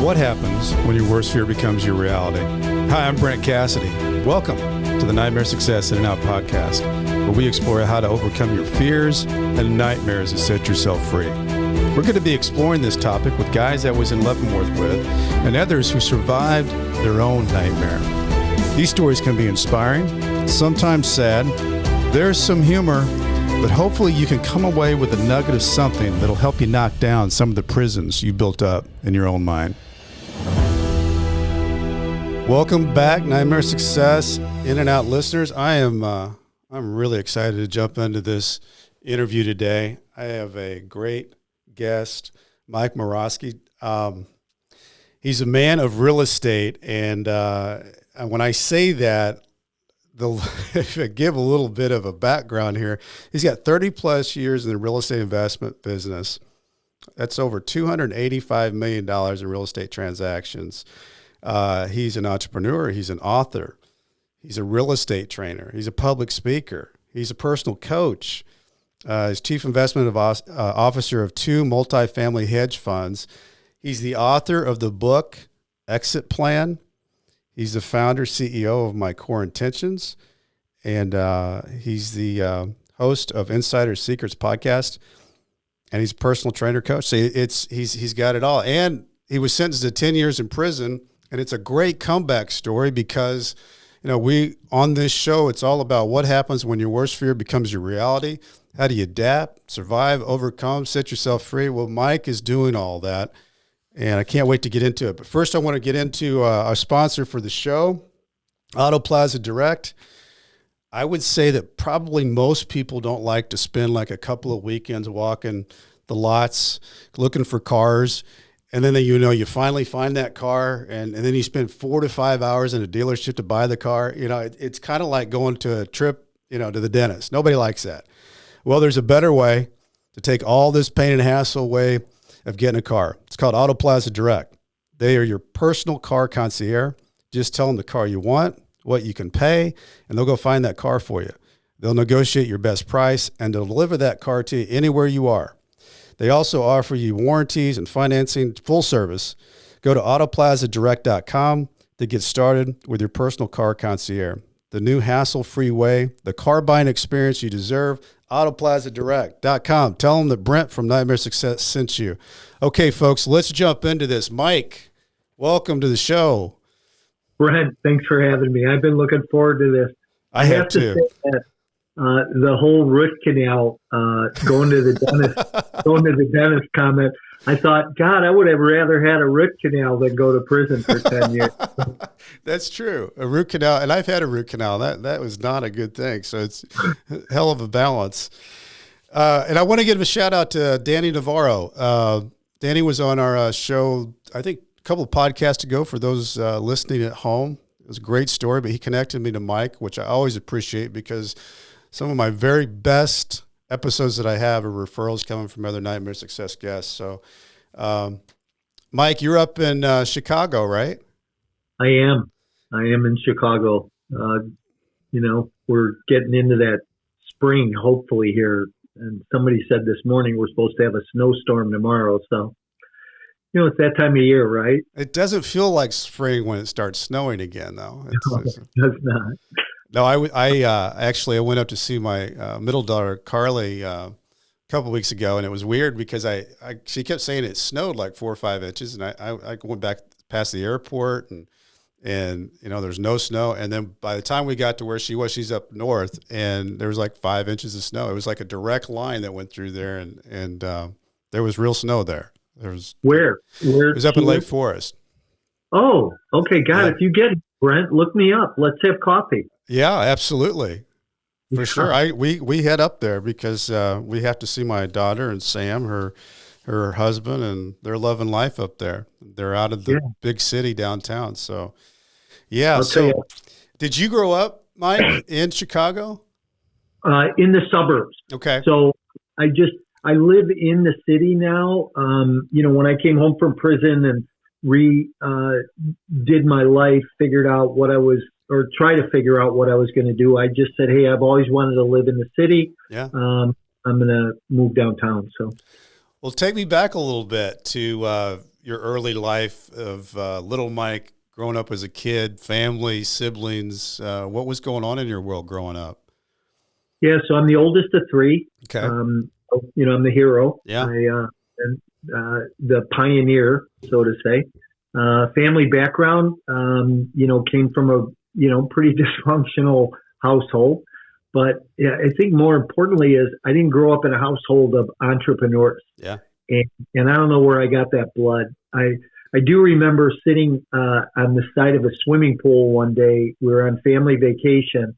What happens when your worst fear becomes your reality? Hi, I'm Brent Cassidy. Welcome to the Nightmare Success In and Out podcast, where we explore how to overcome your fears and nightmares and set yourself free. We're going to be exploring this topic with guys I was in Leavenworth with and others who survived their own nightmare. These stories can be inspiring, sometimes sad. There's some humor, but hopefully you can come away with a nugget of something that'll help you knock down some of the prisons you built up in your own mind. Welcome back, Nightmare Success In and Out listeners. I'm really excited to jump into this interview today. I have a great guest, Mike Morawski. He's a man of real estate, and when I say that, if I give a little bit of a background here, he's got 30 plus years in the real estate investment business. That's over $285 million in real estate transactions. He's an entrepreneur. He's an author. He's a real estate trainer. He's a public speaker. He's a personal coach. He's chief investment officer of 2 multifamily hedge funds. He's the author of the book Exit Plan. He's the founder, CEO of My Core Intentions, and he's the host of Insider Secrets podcast, and he's a personal trainer coach. So he's got it all. And he was sentenced to 10 years in prison, and it's a great comeback story because, you know, we on this show, it's all about what happens when your worst fear becomes your reality. How do you adapt, survive, overcome, set yourself free? Well, Mike is doing all that. And I can't wait to get into it. But first, I want to get into our sponsor for the show, Auto Plaza Direct. I would say that probably most people don't like to spend like a couple of weekends walking the lots, looking for cars. And then, you finally find that car, and then you spend 4 to 5 hours in a dealership to buy the car. You know, it's kind of like going to a trip, to the dentist. Nobody likes that. Well, there's a better way to take all this pain and hassle away of getting a car. It's called Auto Plaza Direct. They are your personal car concierge. Just tell them the car you want, what you can pay, and they'll go find that car for you. They'll negotiate your best price, and they'll deliver that car to you anywhere you are. They also offer you warranties and financing, full service. Go to autoplazadirect.com to get started with your personal car concierge. The new hassle-free way, the car buying experience you deserve. autoplazadirect.com. Tell them that Brent from Nightmare Success sent you. Okay, folks, let's jump into this. Mike, welcome to the show. Brent, thanks for having me. I've been looking forward to this. I have to say that the whole root canal, going to the dentist comment, I thought, God, I would have rather had a root canal than go to prison for 10 years. That's true. A root canal, and I've had a root canal. That was not a good thing. So it's a hell of a balance. And I want to give a shout out to Danny Navarro. Danny was on our show, I think a couple of podcasts ago for those listening at home. It was a great story, but he connected me to Mike, which I always appreciate because some of my very best episodes that I have are referrals coming from other Nightmare Success guests. So, Mike, you're up in Chicago, right? I am in Chicago. We're getting into that spring, hopefully here. And somebody said this morning we're supposed to have a snowstorm tomorrow. So, it's that time of year, right? It doesn't feel like spring when it starts snowing again, though. No, it does not. No, I went up to see my middle daughter, Carly, a couple of weeks ago, and it was weird because she kept saying it snowed like 4 or 5 inches, and I went back past the airport, and there's no snow, and then by the time we got to where she was, she's up north, and there was like 5 inches of snow. It was like a direct line that went through there, and there was real snow there. Where? It was up in Lake Forest. Oh, okay, God, if you get it, Brent, look me up. Let's have coffee. Yeah, absolutely. For sure. We head up there because we have to see my daughter and Sam, her husband, and they're loving life up there. They're out of the big city downtown. So, yeah. So did you grow up, Mike, in Chicago? In the suburbs. Okay. So I live in the city now. When I came home from prison and did my life, figured out what I was, or try to figure out what I was going to do. I just said, hey, I've always wanted to live in the city. Yeah. I'm going to move downtown. So, well, take me back a little bit to, your early life of little Mike growing up as a kid, family, siblings. What was going on in your world growing up? Yeah, so I'm the oldest of three. Okay. I'm the hero. Yeah. And the pioneer, so to say. Family background, came from a, pretty dysfunctional household. But yeah, I think more importantly is I didn't grow up in a household of entrepreneurs. Yeah. And I don't know where I got that blood. I do remember sitting on the side of a swimming pool one day. We were on family vacation.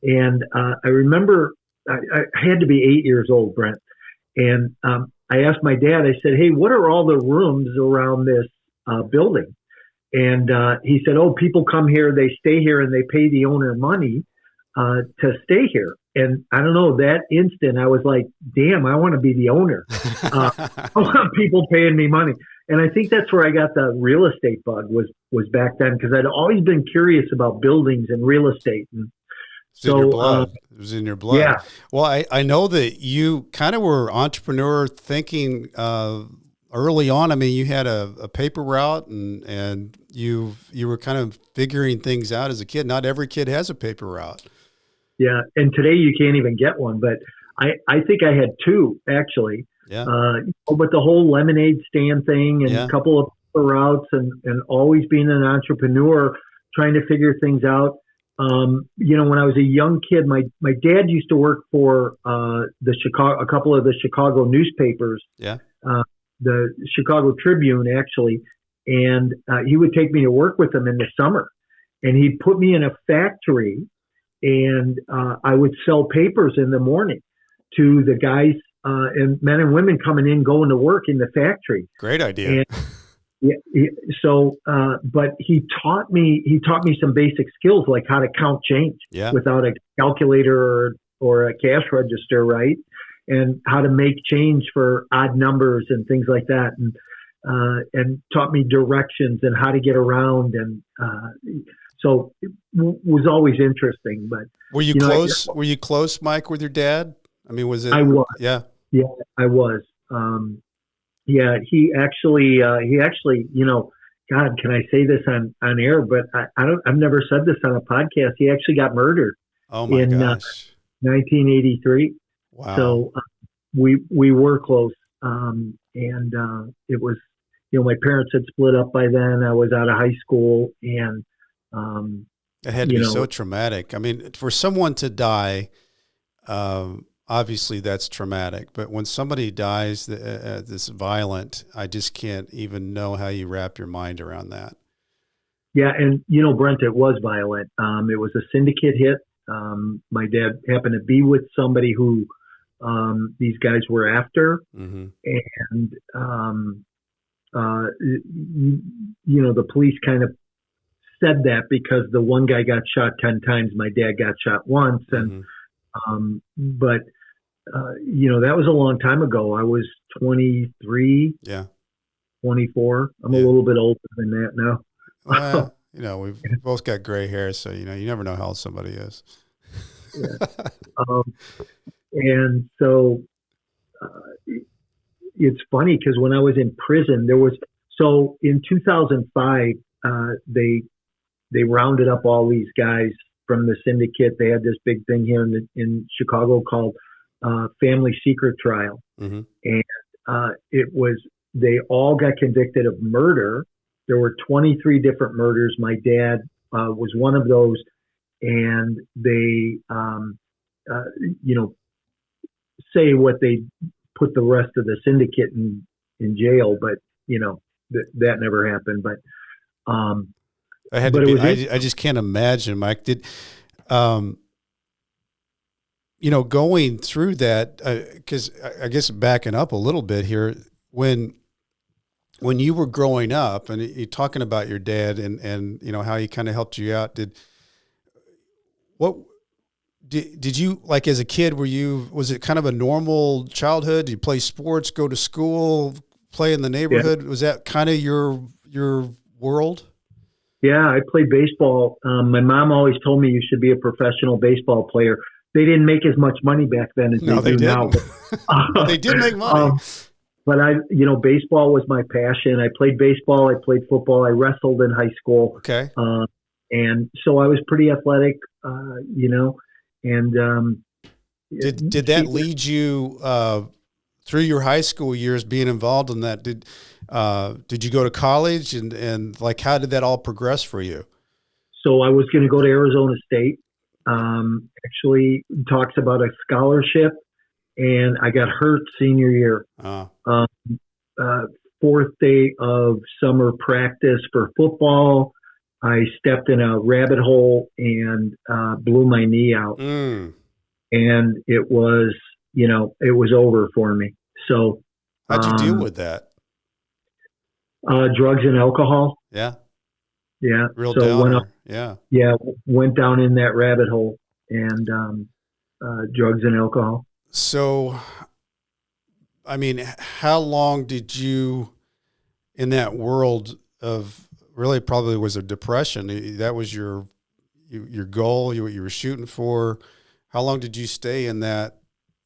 And I remember I had to be 8 years old, Brent. And I asked my dad, I said, hey, what are all the rooms around this building? And he said, oh, people come here, they stay here, and they pay the owner money to stay here. And I don't know, that instant, I was like, damn, I want to be the owner. I want people paying me money. And I think that's where I got the real estate bug was back then, because I'd always been curious about buildings and real estate. And it's in your blood. It was in your blood. Yeah. Well, I know that you kind of were entrepreneur thinking early on. I mean, you had a paper route and you were kind of figuring things out as a kid. Not every kid has a paper route. Yeah. And today you can't even get one, but I think I had two actually. Yeah. But the whole lemonade stand thing and a couple of routes and always being an entrepreneur, trying to figure things out. When I was a young kid, my dad used to work for a couple of the Chicago newspapers. Yeah. The Chicago Tribune actually, and he would take me to work with him in the summer, and he'd put me in a factory, and I would sell papers in the morning to the guys and men and women coming in, going to work in the factory. Great idea. And, but he taught me some basic skills like how to count change without a calculator or a cash register, right? And how to make change for odd numbers and things like that. And taught me directions and how to get around. And so it was always interesting. But were you close? Were you close, Mike, with your dad? I mean, was it? I was. Yeah, I was. He actually, God, can I say this on air? But I've never said this on a podcast. He actually got murdered. Oh my gosh. 1983. Wow. So we were close. And it was, my parents had split up by then. I was out of high school, and it had to be so traumatic. I mean, for someone to die, obviously that's traumatic, but when somebody dies this violent, I just can't even know how you wrap your mind around that. Yeah. And, Brent, it was violent. It was a syndicate hit. My dad happened to be with somebody who these guys were after. Mm-hmm. And, the police kind of said that because the one guy got shot 10 times, my dad got shot once. And, but that was a long time ago. I was 23, 24. I'm a little bit older than that now. Well, we've both got gray hair, so, you never know how old somebody is. And so it's funny because when I was in prison, in 2005, they rounded up all these guys from the syndicate. They had this big thing here in Chicago called Family Secret Trial. Mm-hmm. And they all got convicted of murder. There were 23 different murders. My dad was one of those. And they, say what they put the rest of the syndicate in jail, but, that never happened. But I just can't imagine, Mike. Going through that, because I guess backing up a little bit here, when you were growing up and you're talking about your dad and how he kind of helped you out, did you, like as a kid, was it kind of a normal childhood? Did you play sports, go to school, play in the neighborhood? Yeah. Was that kind of your world? Yeah, I played baseball. My mom always told me you should be a professional baseball player. They didn't make as much money back then as they do now. They did make money. but baseball was my passion. I played baseball. I played football. I wrestled in high school. Okay. And so I was pretty athletic, and did that lead you through your high school years being involved in that? Did you go to college and like how did that all progress for you? So I was going to go to Arizona State. Actually talks about a scholarship, and I got hurt senior year. Fourth day of summer practice for football, I stepped in a rabbit hole and blew my knee out. And it was, it was over for me. So how'd you deal with that? Drugs and alcohol. Yeah. Yeah. Real so downer. went down in that rabbit hole and drugs and alcohol. So, I mean, how long did you, in that world of really probably was a depression, that was your goal, what you were shooting for. How long did you stay in that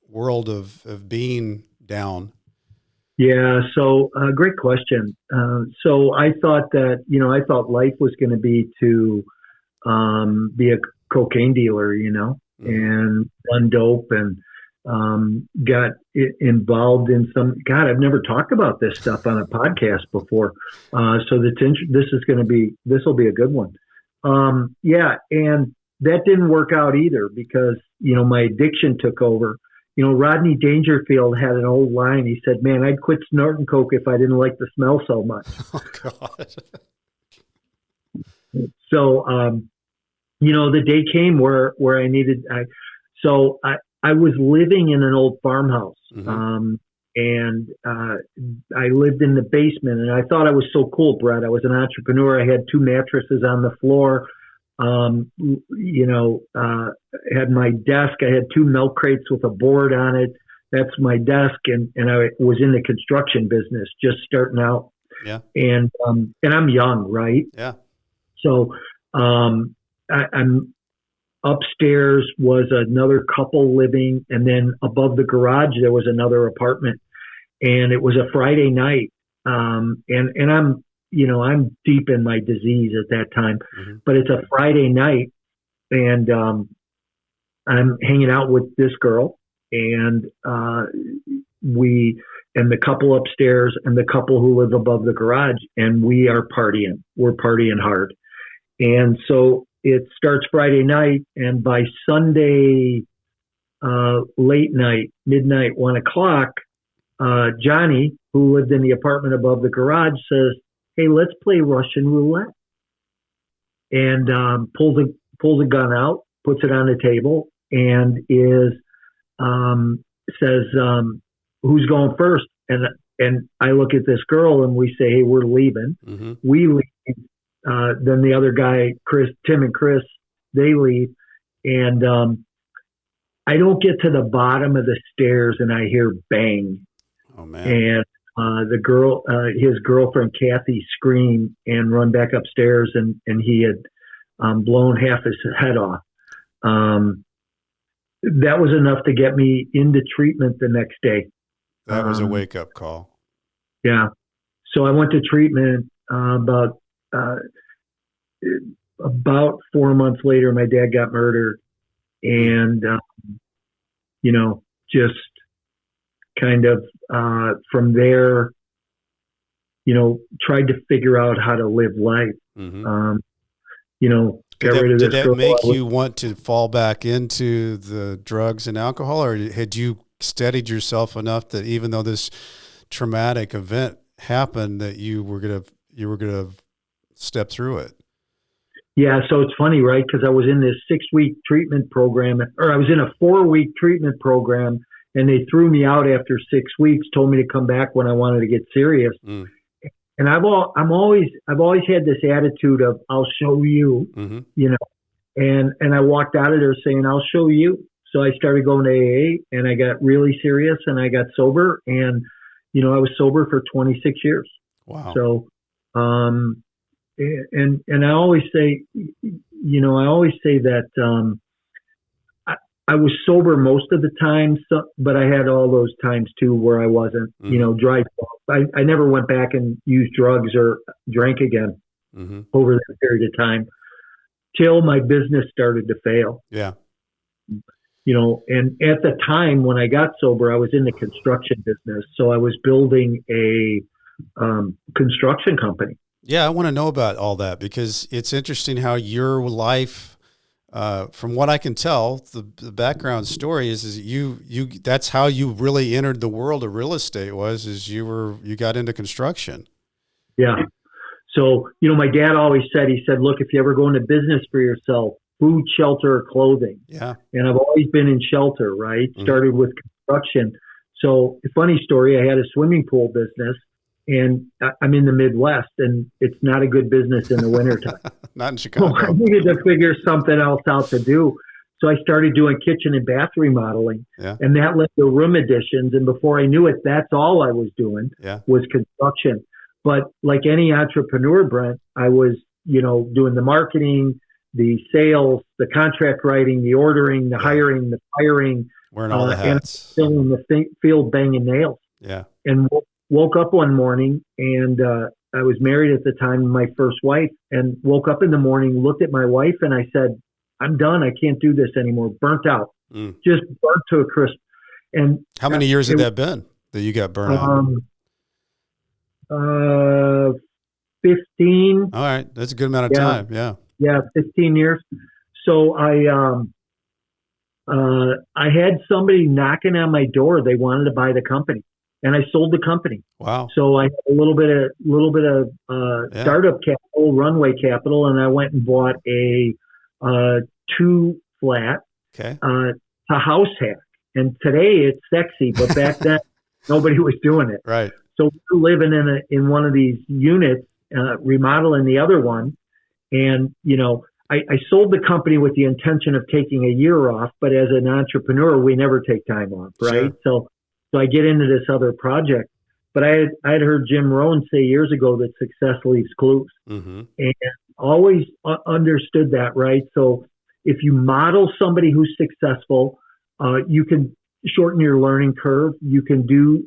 world of being down? Yeah, so great question. So I thought that, I thought life was going to be to be a cocaine dealer, and run dope and got involved in God, I've never talked about this stuff on a podcast before. So this will be a good one. And that didn't work out either because, my addiction took over. Rodney Dangerfield had an old line. He said, "Man, I'd quit snorting coke if I didn't like the smell so much." Oh, God. So, the day came where I was living in an old farmhouse, and I lived in the basement, and I thought I was so cool, Brett. I was an entrepreneur. I had 2 mattresses on the floor. Had my desk. I had 2 milk crates with a board on it. That's my desk, and I was in the construction business, just starting out. Yeah. And I'm young, right? Yeah. So, I'm upstairs was another couple living, and then above the garage there was another apartment, and it was a Friday night. And I'm deep in my disease at that time, but it's a Friday night, and I'm hanging out with this girl, and the couple upstairs and the couple who live above the garage, and we are partying. We're partying hard. And so it starts Friday night, and by Sunday, late night, midnight, 1:00, Johnny, who lived in the apartment above the garage, says, "Hey, let's play Russian roulette." And pulls a gun out, puts it on the table, and says, "Who's going first?" And I look at this girl, and we say, "Hey, we're leaving." We leave. Then the other guy, Tim and Chris, they leave, and I don't get to the bottom of the stairs, and I hear bang. Oh man! And his girlfriend Kathy, scream and run back upstairs, and he had blown half his head off. That was enough to get me into treatment the next day. That was a wake up call. Yeah. So I went to treatment about 4 months later. My dad got murdered, and just kind of from there, tried to figure out how to live life. Get rid of this girl. Did that make you want to fall back into the drugs and alcohol, or had you steadied yourself enough that even though this traumatic event happened, that you were gonna step through it? Yeah, so it's funny, right? Because I was in this 6-week treatment program, or I was in a 4-week treatment program, and they threw me out after 6 weeks. Told me to come back when I wanted to get serious. And I've always had this attitude of I'll show you, and I walked out of there saying I'll show you. So I started going to AA, and I got really serious, and I got sober, and I was sober for 26 years. Wow. So, and I always say, that I was sober most of the time, but I had all those times too where I wasn't, dry. I never went back and used drugs or drank again over that period of time till my business started to fail. Yeah. And at the time when I got sober, I was in the construction business. So I was building a construction company. Yeah, I want to know about all that because it's interesting how your life, from what I can tell, the background story is you that's how you really entered the world of real estate you got into construction. Yeah. So, my dad always said, look, if you ever go into business for yourself, food, shelter, or clothing. Yeah. And I've always been in shelter, right? Started with construction. So a funny story, I had a swimming pool business and I'm in the Midwest and it's not a good business in the wintertime. Not in Chicago. So I needed to figure something else out to do. So I started doing kitchen and bath remodeling and that led to room additions. And before I knew it, that's all I was doing was construction. But like any entrepreneur, Brent, I was, doing the marketing, the sales, the contract writing, the ordering, the hiring, the firing, wearing all the hats, and still in the field banging nails. Yeah. And woke up one morning and I was married at the time, my first wife, and woke up in the morning, looked at my wife and I said, I'm done. I can't do this anymore. Burnt out, just burnt to a crisp. And how many years had that been that you got burnt out? 15. All right. That's a good amount of time. Yeah. Yeah, 15 years. So I had somebody knocking on my door. They wanted to buy the company, and I sold the company. Wow! So I had a little bit of startup capital, runway capital, and I went and bought a 2-flat a house hack. And today it's sexy, but back then nobody was doing it. Right. So we were living in one of these units, remodeling the other one. And, I sold the company with the intention of taking a year off, but as an entrepreneur, we never take time off, right? Sure. So I get into this other project, but I had heard Jim Rohn say years ago that success leaves clues, and always understood that, right? So if you model somebody who's successful, you can shorten your learning curve. You can do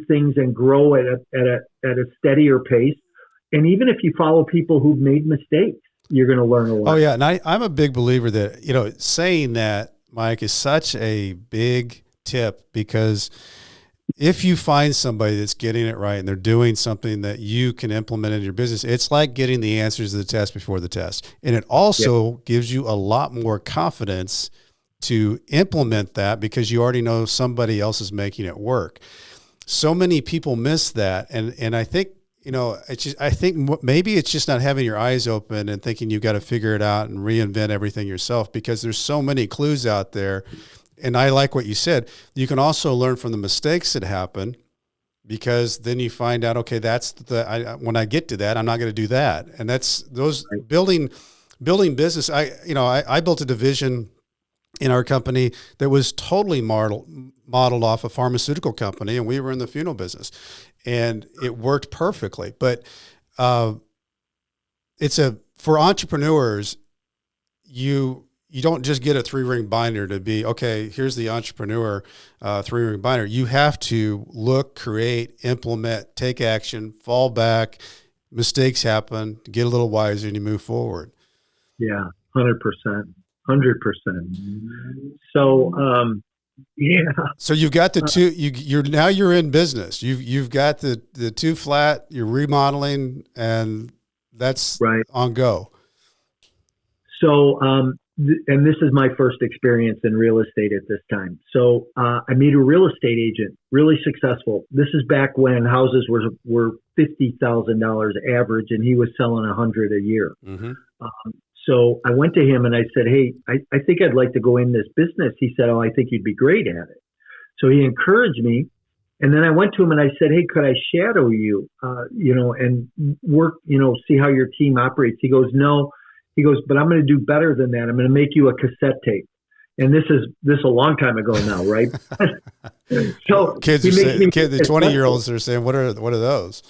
things and grow at a steadier pace. And even if you follow people who've made mistakes, you're going to learn a lot. Oh yeah. And I'm a big believer that, saying that, Mike, is such a big tip because if you find somebody that's getting it right and they're doing something that you can implement in your business, it's like getting the answers to the test before the test. And it also gives you a lot more confidence to implement that because you already know somebody else is making it work. So many people miss that. And I think, I think maybe it's just not having your eyes open and thinking you've got to figure it out and reinvent everything yourself because there's so many clues out there. And I like what you said. You can also learn from the mistakes that happen because then you find out, okay, when I get to that, I'm not going to do that. And that's those building business. I built a division in our company that was totally modeled off a pharmaceutical company, and we were in the funeral business. And it worked perfectly, but for entrepreneurs, you don't just get a 3-ring binder to be, okay, here's the entrepreneur 3-ring binder. You have to look, create, implement, take action, fall back. Mistakes happen, get a little wiser, and you move forward. Yeah, 100%. 100%. So, So you've got the two. You're in business. You've got the 2-flat. You're remodeling, and that's on go. So, and this is my first experience in real estate at this time. So I meet a real estate agent, really successful. This is back when houses were $50,000 average, and he was selling $100 a year. So I went to him and I said, hey, I think I'd like to go in this business. He said, oh, I think you'd be great at it. So he encouraged me. And then I went to him and I said, hey, could I shadow you, and work, see how your team operates? He goes, no. He goes, but I'm going to do better than that. I'm going to make you a cassette tape. And this is a long time ago now, right? So the 20-year-olds are saying, what are those?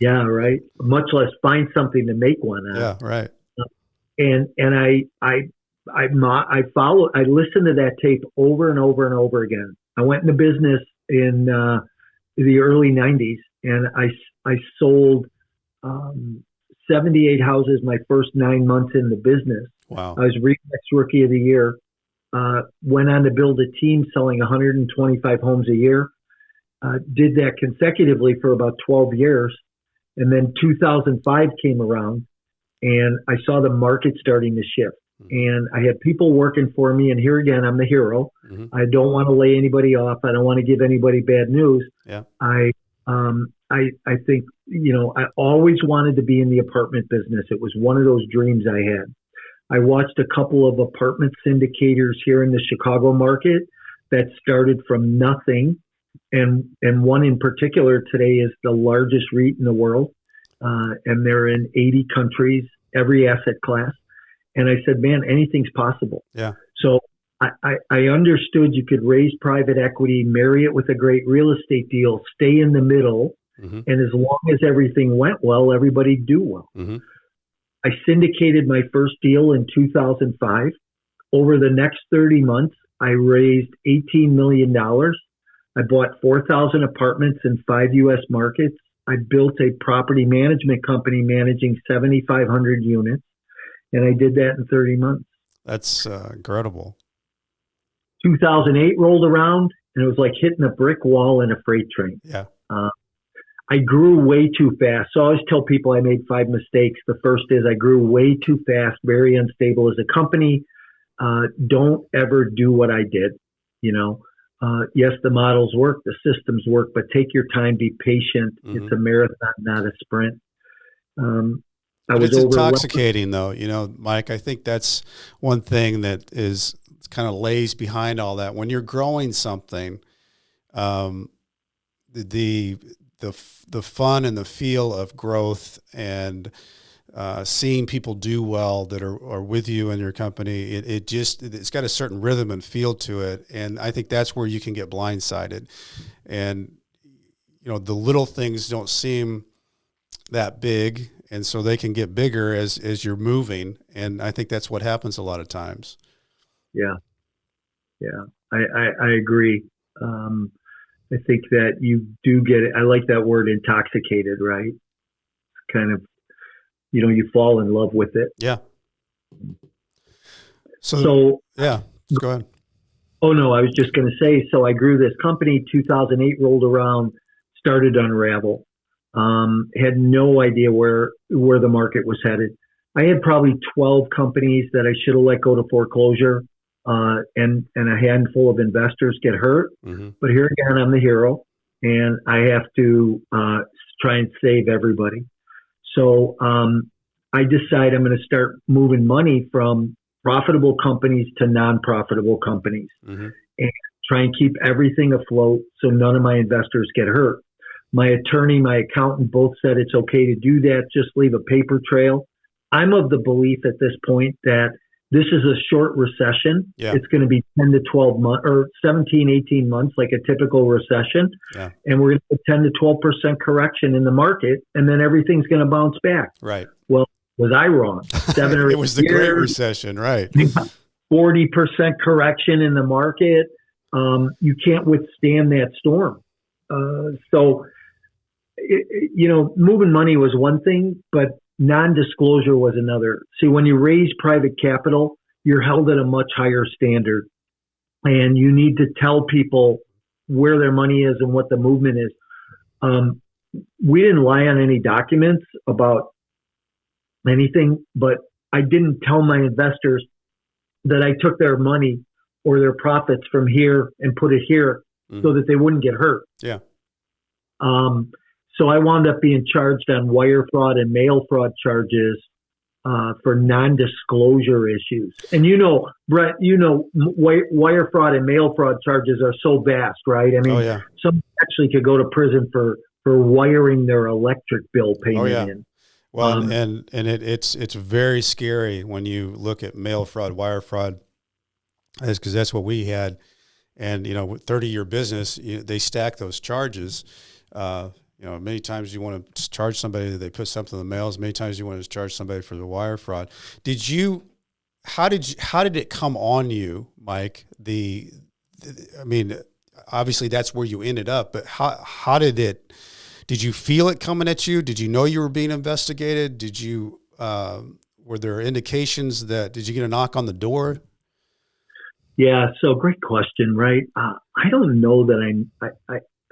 Yeah, right. Much less find something to make one out. Yeah, right. And I I listened to that tape over and over and over again. I went into business in the early 90s, and I sold 78 houses my first 9 months in the business. Wow. I was Remax Rookie of the Year. Went on to build a team selling 125 homes a year. Did that consecutively for about 12 years. And then 2005 came around, and I saw the market starting to shift. And I had people working for me, and here again, I'm the hero. Mm-hmm. I don't want to lay anybody off. I don't want to give anybody bad news. Yeah. I think, I always wanted to be in the apartment business. It was one of those dreams I had. I watched a couple of apartment syndicators here in the Chicago market that started from nothing. And one in particular today is the largest REIT in the world. And they're in 80 countries, every asset class. And I said, man, anything's possible. Yeah. So I understood you could raise private equity, marry it with a great real estate deal, stay in the middle. Mm-hmm. And as long as everything went well, everybody'd do well. Mm-hmm. I syndicated my first deal in 2005. Over the next 30 months, I raised $18 million. I bought 4,000 apartments in 5 U.S. markets. I built a property management company managing 7,500 units. And I did that in 30 months. That's incredible. 2008 rolled around, and it was like hitting a brick wall in a freight train. Yeah. I grew way too fast. So I always tell people I made 5 mistakes. The first is I grew way too fast, very unstable as a company. Don't ever do what I did. Yes, the models work, the systems work, but take your time, be patient. Mm-hmm. It's a marathon, not a sprint. It's intoxicating, though. Mike, I think that's one thing that is kind of lays behind all that. When you're growing something, the fun and the feel of growth and seeing people do well that are with you in your company, it's got a certain rhythm and feel to it. And I think that's where you can get blindsided. And, the little things don't seem that big, and so they can get bigger as you're moving. And I think that's what happens a lot of times. Yeah. Yeah. I agree. I think that you do get it. I like that word intoxicated, right? Kind of, you fall in love with it. Yeah. So yeah, go ahead. Oh no, I was just going to say, so I grew this company, 2008 rolled around, started to unravel. Had no idea where the market was headed. I had probably 12 companies that I should have let go to foreclosure, and a handful of investors get hurt. Mm-hmm. But here again, I'm the hero, and I have to try and save everybody. So I decide I'm going to start moving money from profitable companies to non-profitable companies, mm-hmm. and try and keep everything afloat so none of my investors get hurt. My attorney, my accountant both said it's okay to do that. Just leave a paper trail. I'm of the belief at this point that this is a short recession. Yeah. It's going to be 10 to 12 months or 17, 18 months, like a typical recession. Yeah. And we're going to get 10 to 12% correction in the market, and then everything's going to bounce back. Right. Well, was I wrong? 7 or 8 It was the Great Recession, right. 40% correction in the market. You can't withstand that storm. So moving money was one thing, but non-disclosure was another. See, when you raise private capital, you're held at a much higher standard, and you need to tell people where their money is and what the movement is. We didn't lie on any documents about anything, but I didn't tell my investors that I took their money or their profits from here and put it here, mm-hmm. so that they wouldn't get hurt. Yeah. So I wound up being charged on wire fraud and mail fraud charges for non-disclosure issues. And Brett, wire fraud and mail fraud charges are so vast, right? I mean, some actually could go to prison for wiring their electric bill payment in. Well, and it's very scary when you look at mail fraud, wire fraud, because that's what we had. And, with 30-year business, they stack those charges. Many times you want to charge somebody that they put something in the mails. Many times you want to charge somebody for the wire fraud. Did you how did it come on you, Mike? I mean, obviously that's where you ended up, but how did you feel it coming at you? Did you know you were being investigated? Were there indications did you get a knock on the door? Yeah. So great question, right? I don't know that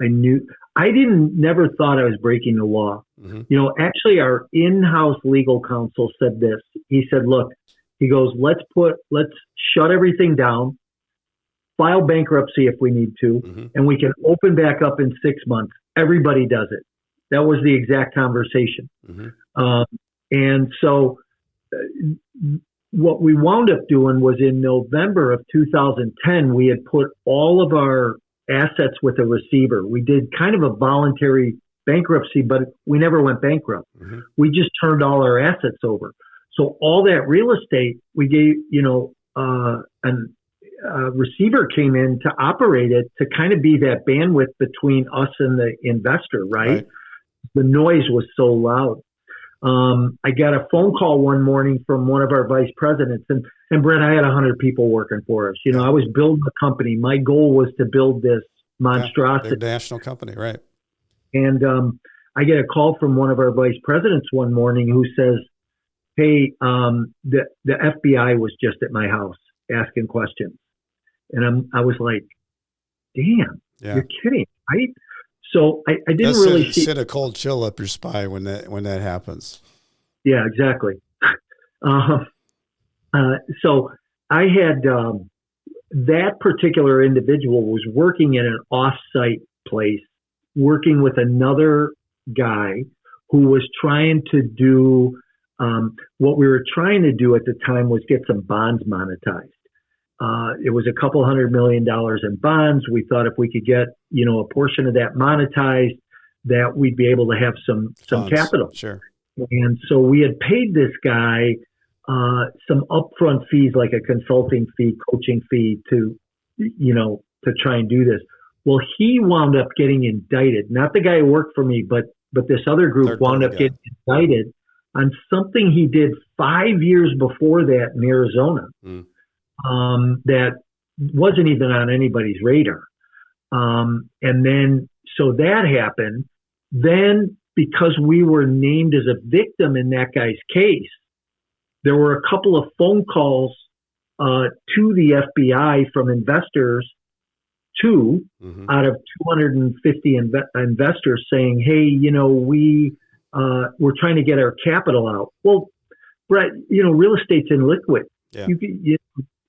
I knew. Never thought I was breaking the law. Mm-hmm. Actually our in-house legal counsel said this. He said, look, he goes, let's shut everything down, file bankruptcy if we need to, mm-hmm. and we can open back up in 6 months. Everybody does it. That was the exact conversation. Mm-hmm. And so what we wound up doing was in November of 2010, we had put all of our assets with a receiver. We did kind of a voluntary bankruptcy, but we never went bankrupt. Mm-hmm. We just turned all our assets over. So all that real estate we gave, a receiver came in to operate it, to kind of be that bandwidth between us and the investor, right? The noise was so loud. I got a phone call one morning from one of our vice presidents, and Brent, I had 100 people working for us. I was building a company. My goal was to build this monstrosity. Yeah, national company, right? And I get a call from one of our vice presidents one morning who says, hey, the FBI was just at my house asking questions. And I was like, damn, You're kidding, right? So I didn't really send a cold chill up your spine when that happens. Yeah, exactly. So I had that particular individual was working in an off-site place, working with another guy who was trying to do what we were trying to do at the time was get some bonds monetized. It was a couple $100 million in bonds. We thought if we could get, a portion of that monetized, that we'd be able to have some capital. Sure. And so we had paid this guy some upfront fees, like a consulting fee, coaching fee to try and do this. Well, he wound up getting indicted. Not the guy who worked for me, but this other group wound up getting indicted on something he did 5 years before that in Arizona. Mm. That wasn't even on anybody's radar. And then, so that happened. Then, because we were named as a victim in that guy's case, there were a couple of phone calls to the FBI from investors, out of 250 investors saying, hey, we're trying to get our capital out. Well, Brett, real estate's illiquid. Yeah.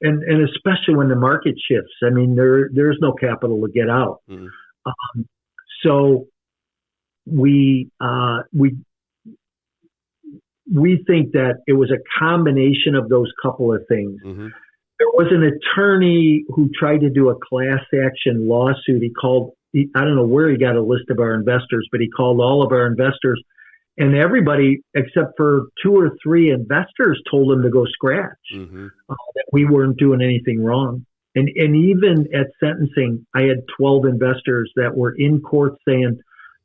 And especially when the market shifts, I mean, there's no capital to get out. Mm-hmm. So we think that it was a combination of those couple of things. Mm-hmm. There was an attorney who tried to do a class action lawsuit. I don't know where he got a list of our investors, but he called all of our investors. And everybody, except for 2 or 3 investors, told him to go scratch. Mm-hmm. That we weren't doing anything wrong. And even at sentencing, I had 12 investors that were in court saying,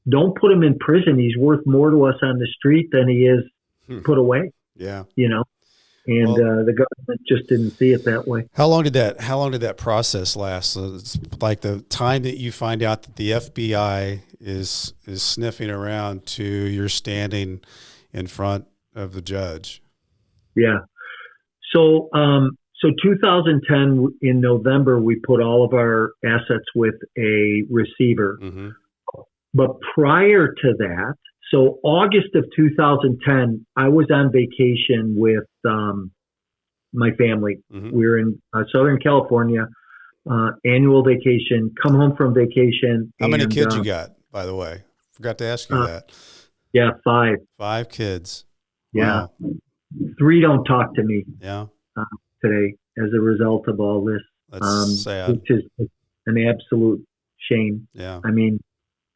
don't put him in prison. He's worth more to us on the street than he is put away. Yeah. And the government just didn't see it that way. How long did that process last? So it's like the time that you find out that the FBI is sniffing around to you're standing in front of the judge. Yeah. So 2010 in November, we put all of our assets with a receiver. Mm-hmm. But prior to that, so August of 2010, I was on vacation with my family. Mm-hmm. We were in Southern California, annual vacation, come home from vacation. How many kids you got, by the way? Forgot to ask you that. Yeah, 5. 5 kids. Yeah. Wow. 3 don't talk to me today as a result of all this. That's sad. Which is an absolute shame. Yeah. I mean,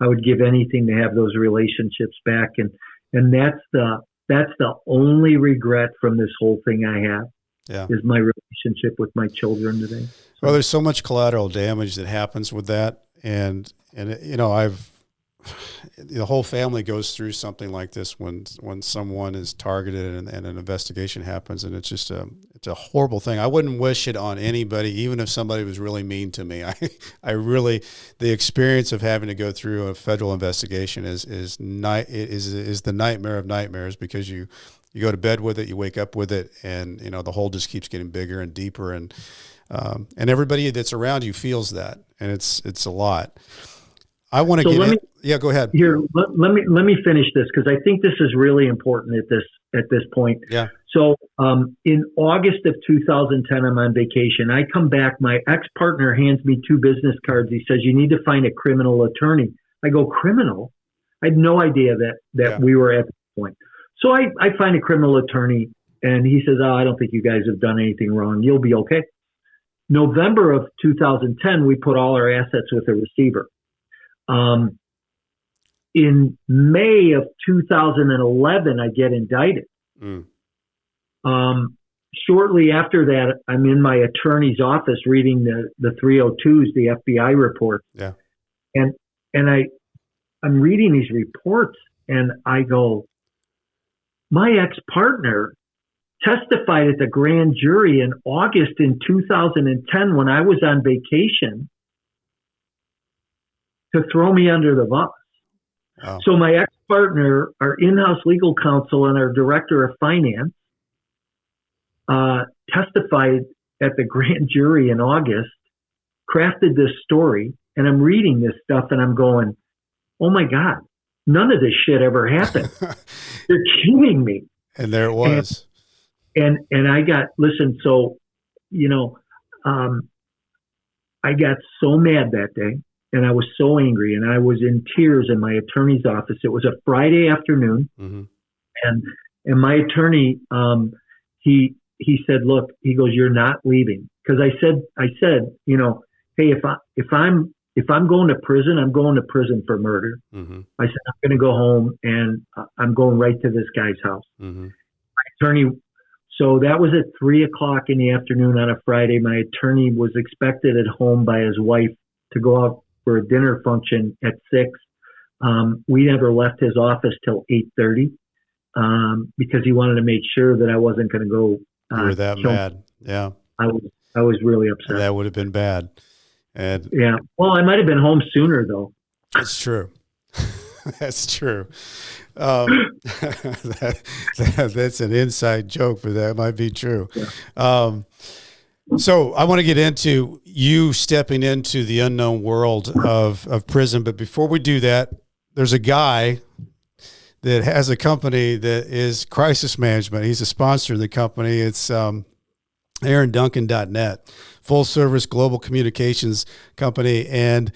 I would give anything to have those relationships back. And that's the only regret from this whole thing I have is my relationship with my children today. So, well, there's so much collateral damage that happens with that. And the whole family goes through something like this when someone is targeted and an investigation happens, and it's just It's a horrible thing. I wouldn't wish it on anybody, even if somebody was really mean to me. I really, the experience of having to go through a federal investigation is the nightmare of nightmares, because you go to bed with it, you wake up with it, and the hole just keeps getting bigger and deeper, and everybody that's around you feels that, and it's a lot. I want to get in. Yeah, go ahead. Here, let me finish this, because I think this is really important at this point. Yeah. So in August of 2010, I'm on vacation. I come back. My ex-partner hands me 2 business cards. He says, "You need to find a criminal attorney." I go, "Criminal?" I had no idea that we were at that point. So I find a criminal attorney, and he says, "Oh, I don't think you guys have done anything wrong. You'll be okay." November of 2010, we put all our assets with a receiver. In May of 2011, I get indicted. Shortly after that, I'm in my attorney's office reading the 302s, the FBI reports. Yeah. And I'm reading these reports, and I go, my ex-partner testified at the grand jury in August in 2010 when I was on vacation to throw me under the bus. Wow. So my ex-partner, our in-house legal counsel, and our director of finance testified at the grand jury in August, crafted this story, and I'm reading this stuff, and I'm going, oh my God, none of this shit ever happened. They're kidding me. And there it was. And I got, listen, so, I got so mad that day. And I was so angry, and I was in tears in my attorney's office. It was a Friday afternoon, and my attorney, he said, "Look," he goes, "you're not leaving," because I said, "Hey, if I'm going to prison, I'm going to prison for murder." I said, "I'm going to go home, and I'm going right to this guy's house." My attorney. So that was at 3:00 in the afternoon on a Friday. My attorney was expected at home by his wife to go out for a dinner function at 6. We never left his office till 8:30 because he wanted to make sure that I wasn't going to go. You were that mad, yeah. I was really upset. That would have been bad. And yeah, well, I might have been home sooner though. That's true. That's true. That's an inside joke, but that might be true. Yeah. So I want to get into you stepping into the unknown world of prison. But before we do that, there's a guy that has a company that is crisis management. He's a sponsor of the company. It's AaronDuncan.net, full service global communications company. And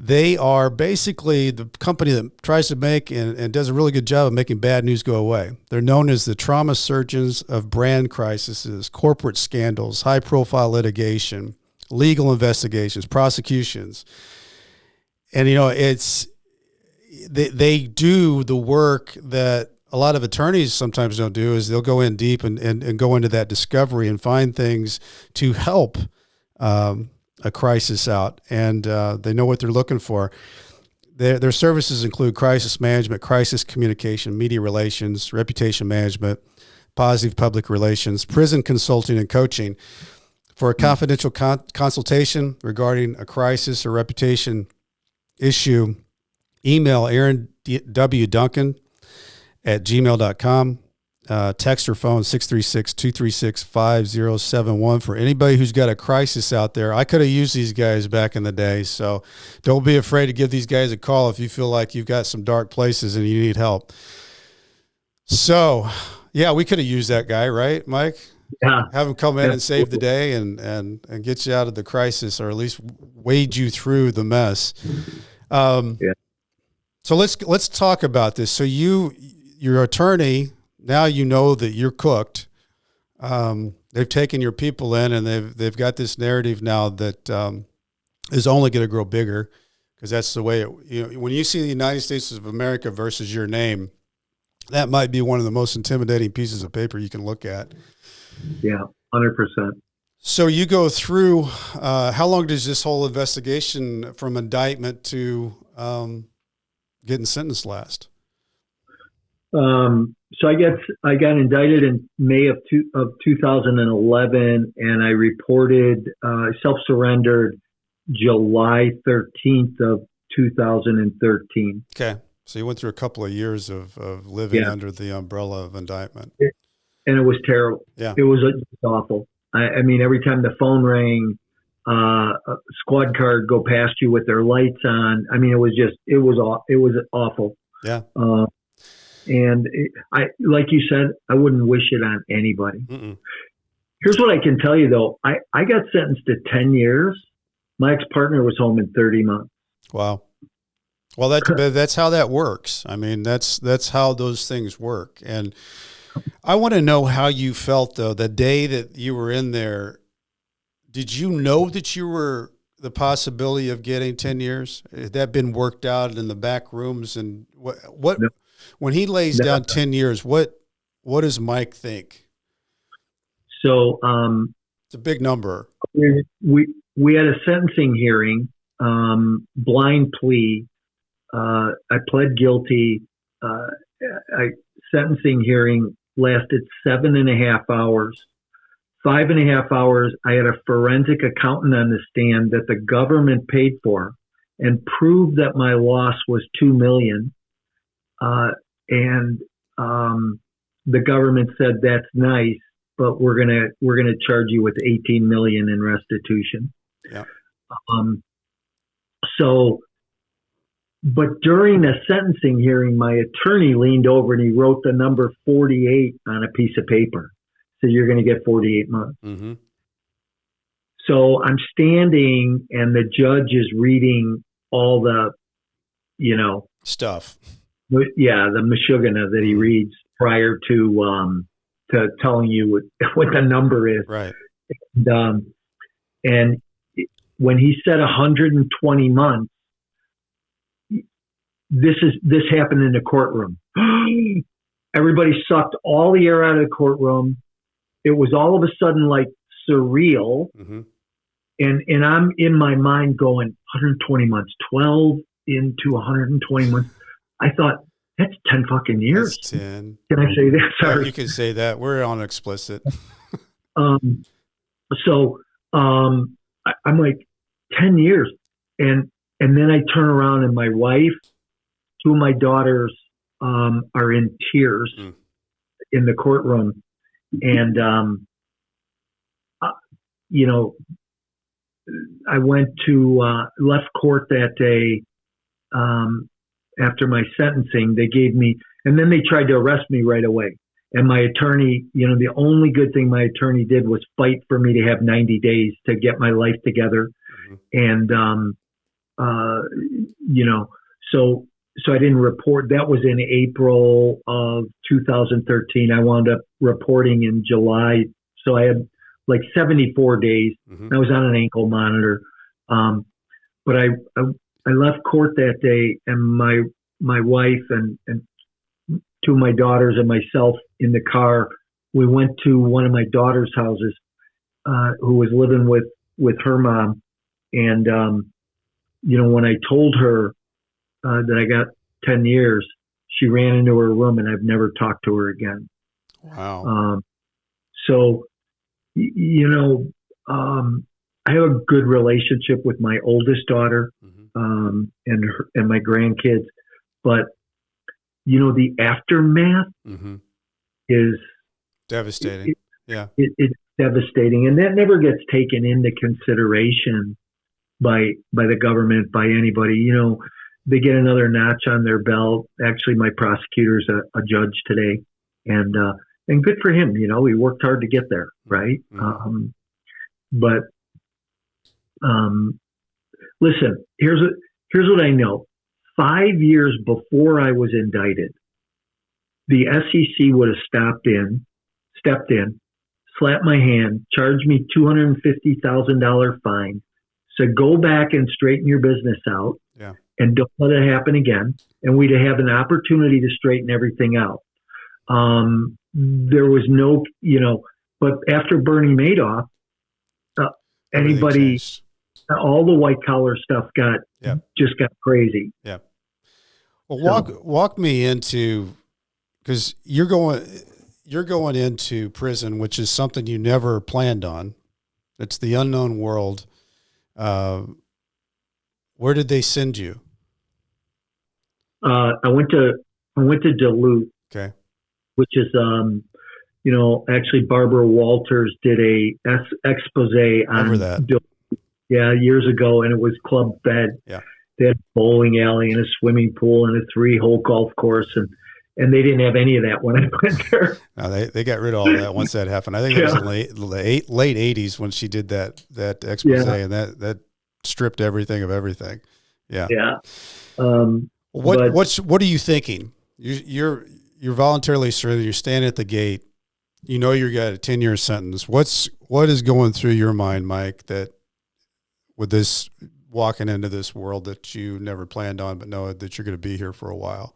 they are basically the company that tries to make and does a really good job of making bad news go away. They're known as the trauma surgeons of brand crises, corporate scandals, high-profile litigation, legal investigations, prosecutions. And, they do the work that a lot of attorneys sometimes don't do, is they'll go in deep and go into that discovery and find things to help a crisis out, and they know what they're looking for. Their services include crisis management, crisis communication, media relations, reputation management, positive public relations, prison consulting, and coaching. For a confidential consultation regarding a crisis or reputation issue, email AaronWDuncan@gmail.com. Text or phone 636-236-5071 for anybody who's got a crisis out there. I could have used these guys back in the day, so don't be afraid to give these guys a call if you feel like you've got some dark places and you need help. So, yeah, we could have used that guy, right, Mike? Yeah. Have him come in and save the day and get you out of the crisis, or at least wade you through the mess. So let's talk about this. So your attorney. Now you know that you're cooked. They've taken your people in, and they've got this narrative now that is only going to grow bigger, because that's the way when you see the United States of America versus your name, that might be one of the most intimidating pieces of paper you can look at. Yeah, 100%. So you go through. How long does this whole investigation from indictment to getting sentenced last? So I got indicted in May of 2011, and I reported self-surrendered July 13th of 2013. Okay. So you went through a couple of years of living Yeah, under the umbrella of indictment. and it was terrible. Yeah. It was awful. I mean, every time the phone rang, a squad car would go past you with their lights on. I mean, it was awful. Yeah. And like you said, I wouldn't wish it on anybody. Mm-mm. Here's what I can tell you though. I got sentenced to 10 years. My ex-partner was home in 30 months. Wow. Well, that's how that works. I mean, that's how those things work. And I want to know how you felt though, the day that you were in there. Did you know that you were the possibility of getting 10 years? Had that been worked out in the back rooms? And what No. when he lays down 10 years, what does Mike think? So, It's a big number. we had a sentencing hearing, blind plea. I pled guilty. Sentencing hearing lasted 7.5 hours. 5.5 hours, I had a forensic accountant on the stand that the government paid for and proved that my loss was $2 million. And the government said, that's nice, but we're gonna charge you with $18 million in restitution. Yeah. But during the sentencing hearing, my attorney leaned over and he wrote the number 48 on a piece of paper. So you're going to get 48 months. Mm-hmm. So I'm standing and the judge is reading all the, Stuff. the mashugana that he reads prior to telling you what the number is. Right. And when he said 120 months, this happened in the courtroom. Everybody sucked all the air out of the courtroom. It was all of a sudden like surreal. Mm-hmm. And I'm in my mind going 120 months, 12 into 120 months. I thought, that's 10 fucking years. That's 10. Can I say that? Sorry. Yeah, you can say that. We're on explicit. I'm like 10 years. And then I turn around and my wife, two of my daughters are in tears in the courtroom. And, I went to, left court that day after my sentencing. They gave me, and then they tried to arrest me right away. And my attorney, the only good thing my attorney did was fight for me to have 90 days to get my life together. Mm-hmm. And, so I didn't report. That was in April of 2013. I wound up reporting in July. So I had like 74 days. Mm-hmm. I was on an ankle monitor. But I left court that day, and my wife and two of my daughters and myself in the car, we went to one of my daughter's houses, who was living with her mom. And, when I told her that I got 10 years, she ran into her room and I've never talked to her again. Wow. So, I have a good relationship with my oldest daughter, mm-hmm. And my grandkids, but the aftermath mm-hmm. is devastating. It's devastating, and that never gets taken into consideration by the government, by anybody. They get another notch on their belt. Actually, my prosecutor's a judge today, and good for him. He worked hard to get there, right? Mm-hmm. Listen, here's what I know. 5 years before I was indicted, the SEC would have stepped in, slapped my hand, charged me $250,000 fine, said, go back and straighten your business out. Yeah. And don't let it happen again. And we'd have an opportunity to straighten everything out. There was no, but after Bernie Madoff, anybody, all the white collar stuff just got crazy. Yeah. Well, walk me into because you're going into prison, which is something you never planned on. It's the unknown world. Where did they send you? I went to Duluth. Okay. Which is, actually Barbara Walters did a expose on that. Years ago, and it was club fed. Yeah. They had a bowling alley and a swimming pool and a 3-hole golf course, and they didn't have any of that when I went there. No, they got rid of all that once that happened. I think it was in the late 80s when she did that expose, and that stripped everything of everything. Yeah. Yeah. What are you thinking? You're voluntarily surrendered. You're standing at the gate. You know you got a 10-year sentence. What is going through your mind, Mike, that with this walking into this world that you never planned on, but know that you're going to be here for a while?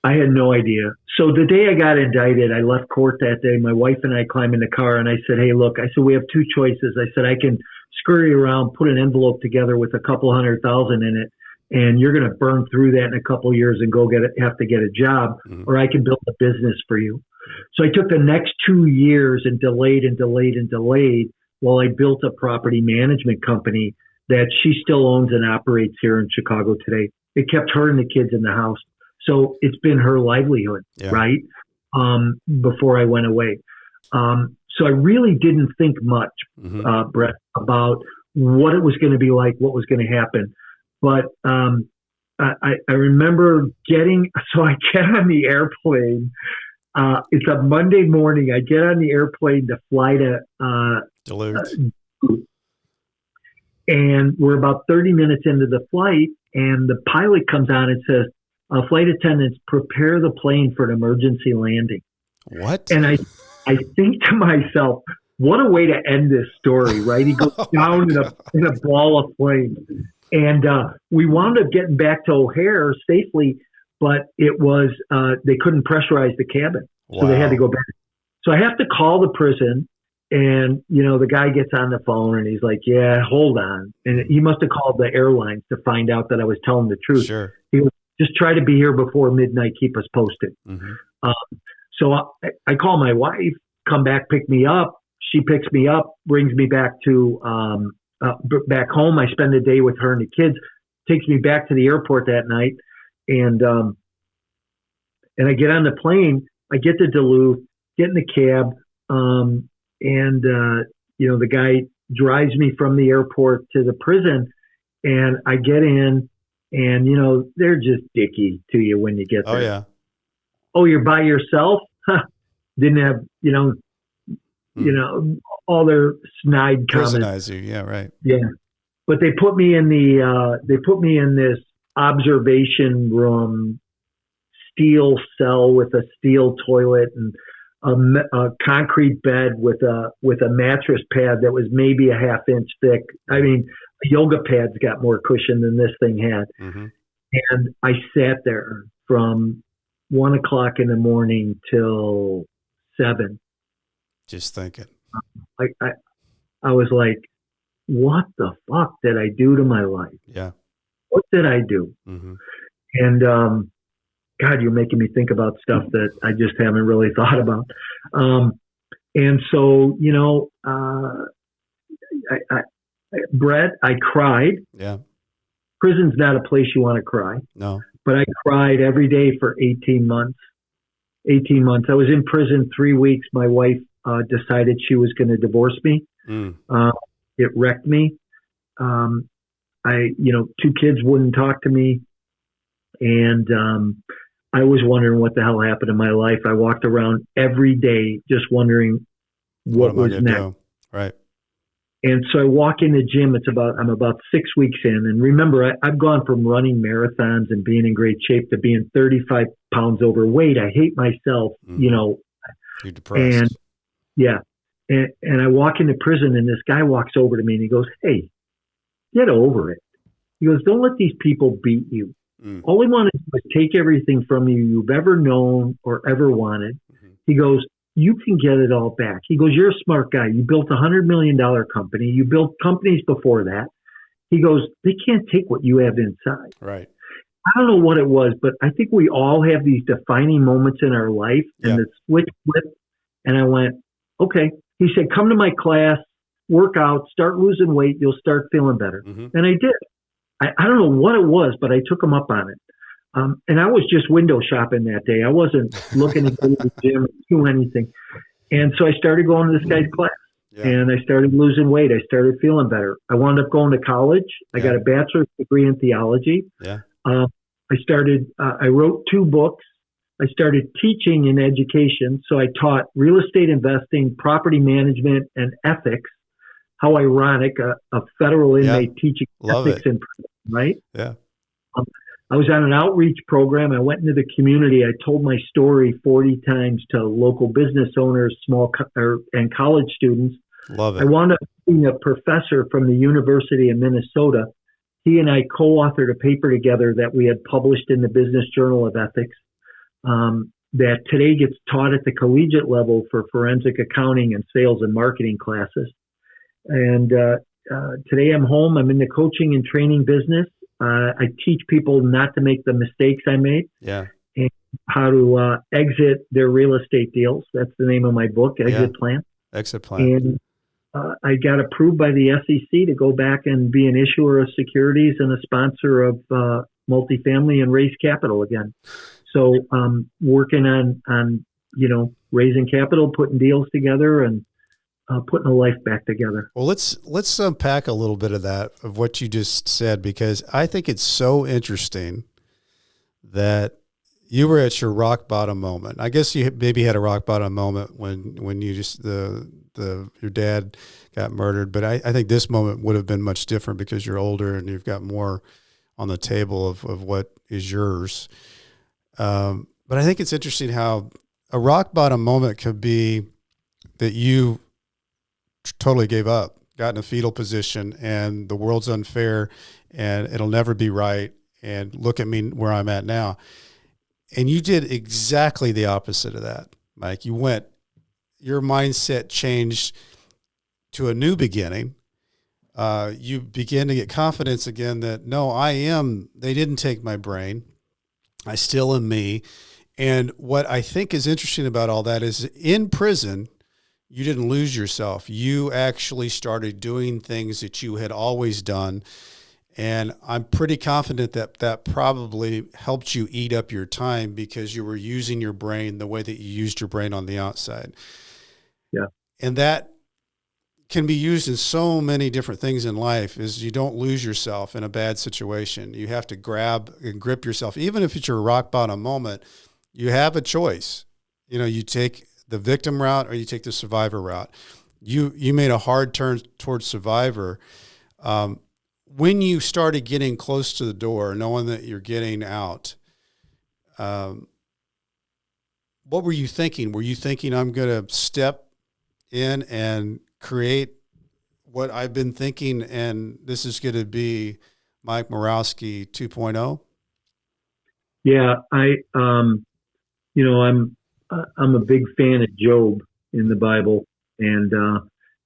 I had no idea. So the day I got indicted, I left court that day. My wife and I climbed in the car, and I said, "Hey, look," I said, "we have two choices." I said, "I can scurry around, put an envelope together with a couple $100,000 in it, and you're going to burn through that in a couple of years and go have to get a job, or I can build a business for you." So I took the next 2 years and delayed while I built a property management company that she still owns and operates here in Chicago today. It kept her and the kids in the house. So it's been her livelihood, right? Before I went away. So I really didn't think much, Brett, about what it was going to be like, what was going to happen. But I remember I get on the airplane. It's a Monday morning. I get on the airplane to fly to Duluth. And we're about 30 minutes into the flight, and the pilot comes on and says, "Flight attendants, prepare the plane for an emergency landing." What? And I think to myself, what a way to end this story, right? He goes down in a ball of flames. And we wound up getting back to O'Hare safely, but it was they couldn't pressurize the cabin, so they had to go back. So I have to call the prison, and the guy gets on the phone and he's like, "Yeah, hold on," and he must have called the airlines to find out that I was telling the truth. Sure. He was, "Just try to be here before midnight. Keep us posted." So I call my wife, come back, pick me up. She picks me up, brings me back to back home. I spend the day with her and the kids. Takes me back to the airport that night, and I get on the plane. I get to Duluth, get in the cab, and the guy drives me from the airport to the prison, and I get in, and they're just dicky to you when you get there. Oh yeah. Oh, you're by yourself? Huh. Didn't have all their snide comments. Prisonize you, yeah, right. Yeah, but they put me in this observation room, steel cell with a steel toilet and a concrete bed with a mattress pad that was maybe a half-inch thick. I mean, a yoga pad's got more cushion than this thing had. And I sat there from 1:00 in the morning till 7. Just thinking. I was like, what the fuck did I do to my life? Yeah. What did I do? And God, you're making me think about stuff that I just haven't really thought about. And so, Brett, I cried. Yeah. Prison's not a place you want to cry. No. But I cried every day for 18 months. 18 months. I was in prison 3 weeks. My wife decided she was going to divorce me. It wrecked me. 2 kids wouldn't talk to me. And I was wondering what the hell happened in my life. I walked around every day just wondering what was next. Do? Right. And so I walk in the gym. I'm about 6 weeks in. And remember, I've gone from running marathons and being in great shape to being 35 pounds overweight. I hate myself, You're depressed. And yeah. And I walk into prison, and this guy walks over to me and he goes, "Hey, get over it." He goes, "Don't let these people beat you. All they want to do is take everything from you you've ever known or ever wanted." He goes, "You can get it all back." He goes, "You're a smart guy. You built $100 million company. You built companies before that." He goes, "They can't take what you have inside." Right. I don't know what it was, but I think we all have these defining moments in our life, and Yeah. the switch flipped, and I went, okay. He said, come to my class, work out, start losing weight, you'll start feeling better. Mm-hmm. And I did. I don't know what it was, but I took him up on it. And I was just window shopping that day. I wasn't looking to go to the gym or do anything. And so I started going to this guy's class. Yeah. And I started losing weight. I started feeling better. I wound up going to college. I got a bachelor's degree in theology. Yeah. I wrote 2 books. I started teaching in education. So I taught real estate investing, property management, and ethics. How ironic, a federal inmate teaching ethics in prison, right? Yeah. I was on an outreach program. I went into the community. I told my story 40 times to local business owners, and college students. Love it. I wound up being a professor from the University of Minnesota. He and I co-authored a paper together that we had published in the Business Journal of Ethics that today gets taught at the collegiate level for forensic accounting and sales and marketing classes. And today I'm home. I'm in the coaching and training business. I teach people not to make the mistakes I made. Yeah. And how to exit their real estate deals. That's the name of my book, Exit Plan. Exit Plan. And I got approved by the SEC to go back and be an issuer of securities and a sponsor of multifamily and raise capital again. So working on raising capital, putting deals together, and putting a life back together. Well, let's unpack a little bit of that, of what you just said, because I think it's so interesting that you were at your rock bottom moment. I guess you maybe had a rock bottom moment when you just your dad got murdered, but I think this moment would have been much different because you're older and you've got more on the table of what is yours. But I think it's interesting how a rock bottom moment could be that you totally gave up, got in a fetal position, and the world's unfair and it'll never be right. And look at me where I'm at now. And you did exactly the opposite of that, Mike. Your mindset changed to a new beginning. You begin to get confidence again that, no, they didn't take my brain. I still am me. And what I think is interesting about all that is in prison, you didn't lose yourself. You actually started doing things that you had always done. And I'm pretty confident that probably helped you eat up your time because you were using your brain the way that you used your brain on the outside. Yeah. And that can be used in so many different things in life. Is you don't lose yourself in a bad situation. You have to grab and grip yourself. Even if it's your rock bottom moment, you have a choice. You take the victim route or you take the survivor route. You made a hard turn towards survivor. When you started getting close to the door, knowing that you're getting out, what were you thinking? Were you thinking, I'm going to step in and create what I've been thinking, and this is going to be Mike Morawski 2.0? Yeah, I'm a big fan of Job in the Bible, and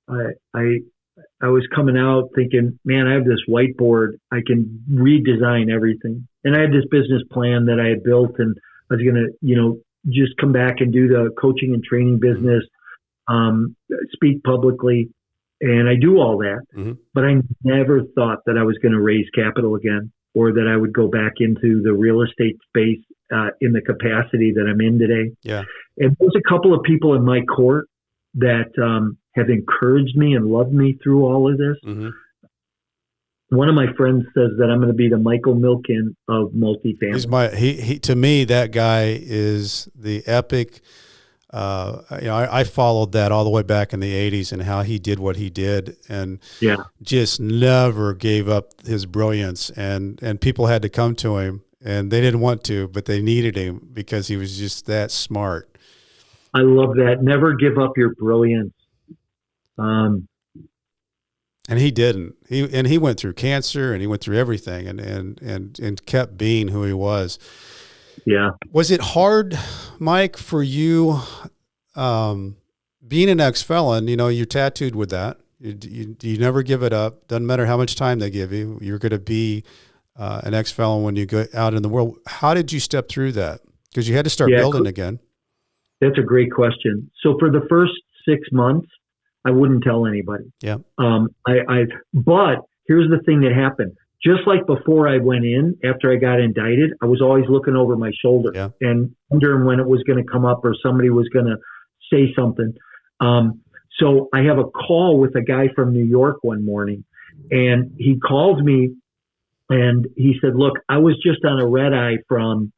I was coming out thinking, man, I have this whiteboard. I can redesign everything. And I had this business plan that I had built, and I was going to, just come back and do the coaching and training business, speak publicly. And I do all that, but I never thought that I was going to raise capital again, or that I would go back into the real estate space in the capacity that I'm in today. Yeah. And there's a couple of people in my court that have encouraged me and loved me through all of this. Mm-hmm. One of my friends says that I'm going to be the Michael Milken of multifamily. He to me, that guy is the epic. I followed that all the way back in the 80s and how he did what he did, and just never gave up his brilliance. And people had to come to him, and they didn't want to, but they needed him because he was just that smart. I love that. Never give up your brilliance. And he didn't. He went through cancer and he went through everything and kept being who he was. Yeah. Was it hard, Mike, for you, being an ex-felon? You're tattooed with that. You never give it up. Doesn't matter how much time they give you. You're going to be an ex-felon when you go out in the world. How did you step through that? Because you had to start Yeah, building again. that's a great question. So for the first 6 months, I wouldn't tell anybody. Yeah. But here's the thing that happened. Just like before I went in, after I got indicted, I was always looking over my shoulder and wondering when it was going to come up or somebody was going to say something. So I have a call with a guy from New York one morning, and he called me and he said, look, I was just on a red eye from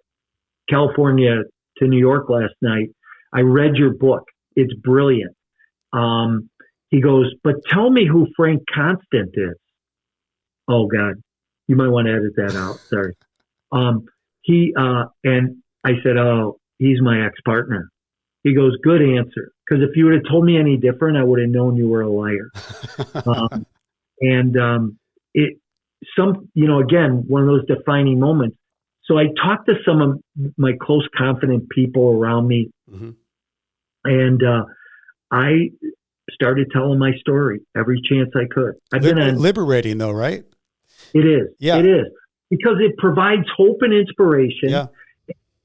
California to New York last night. I read your book. It's brilliant. He goes, but tell me who Frank Constant is. Oh God, you might want to edit that out. Sorry. And I said, oh, he's my ex-partner. He goes, good answer. Because if you would have told me any different, I would have known you were a liar. Again, one of those defining moments. So I talked to some of my close, confident people around me, and I started telling my story every chance I could. Liberating, though, right? It is. Yeah. It is. Because it provides hope and inspiration. Yeah.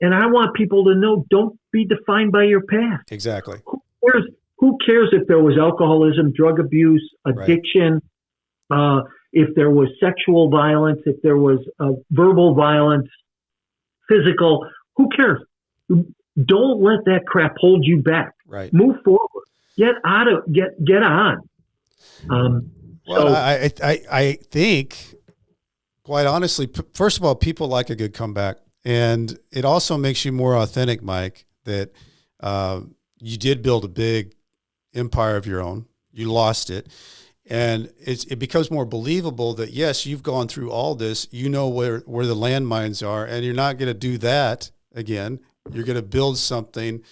And I want people to know, don't be defined by your past. Exactly. Who cares if there was alcoholism, drug abuse, addiction, if there was sexual violence, if there was verbal violence, physical, who cares? Don't let that crap hold you back. Right. Move forward. Get on. I think, quite honestly, first of all, people like a good comeback. And it also makes you more authentic, Mike, that you did build a big empire of your own. You lost it. And it becomes more believable that, yes, you've gone through all this. You know where the landmines are, and you're not going to do that again. You're going to build something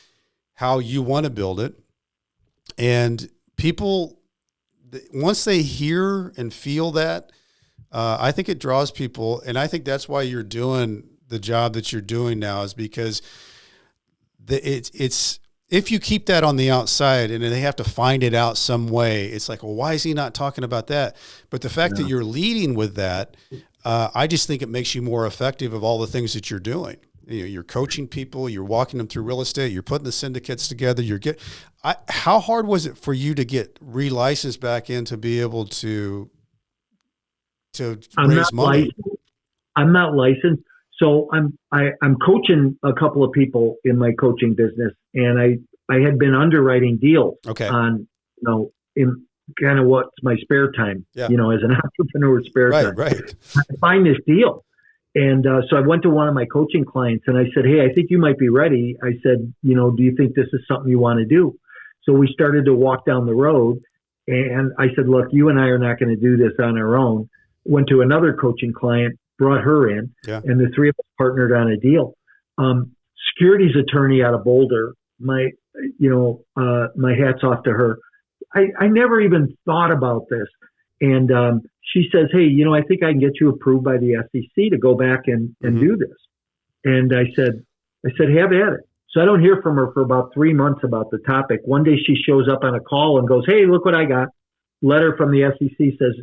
how you want to build it. And people, once they hear and feel that, I think it draws people. And I think that's why you're doing the job that you're doing now, is because it's if you keep that on the outside and they have to find it out some way, it's like, well, why is he not talking about that? But the fact that you're leading with that, I just think it makes you more effective of all the things that you're doing. You're coaching people, you're walking them through real estate, you're putting the syndicates together. How hard was it for you to get relicensed back in to be able to raise money? I'm not licensed. So I'm coaching a couple of people in my coaching business, and I had been underwriting deals on, in kind of what's my spare time, as an entrepreneur, spare time. Right. I find this deal. And so I went to one of my coaching clients and I said, hey, I think you might be ready. I said, do you think this is something you want to do? So we started to walk down the road, and I said, look, you and I are not going to do this on our own. Went to another coaching client, brought her in, and the three of us partnered on a deal. Securities attorney out of Boulder, my hat's off to her. I never even thought about this. And she says, hey, I think I can get you approved by the SEC to go back and do this. And I said, have at it. So I don't hear from her for about 3 months about the topic. One day she shows up on a call and goes, hey, look what I got. Letter from the SEC says,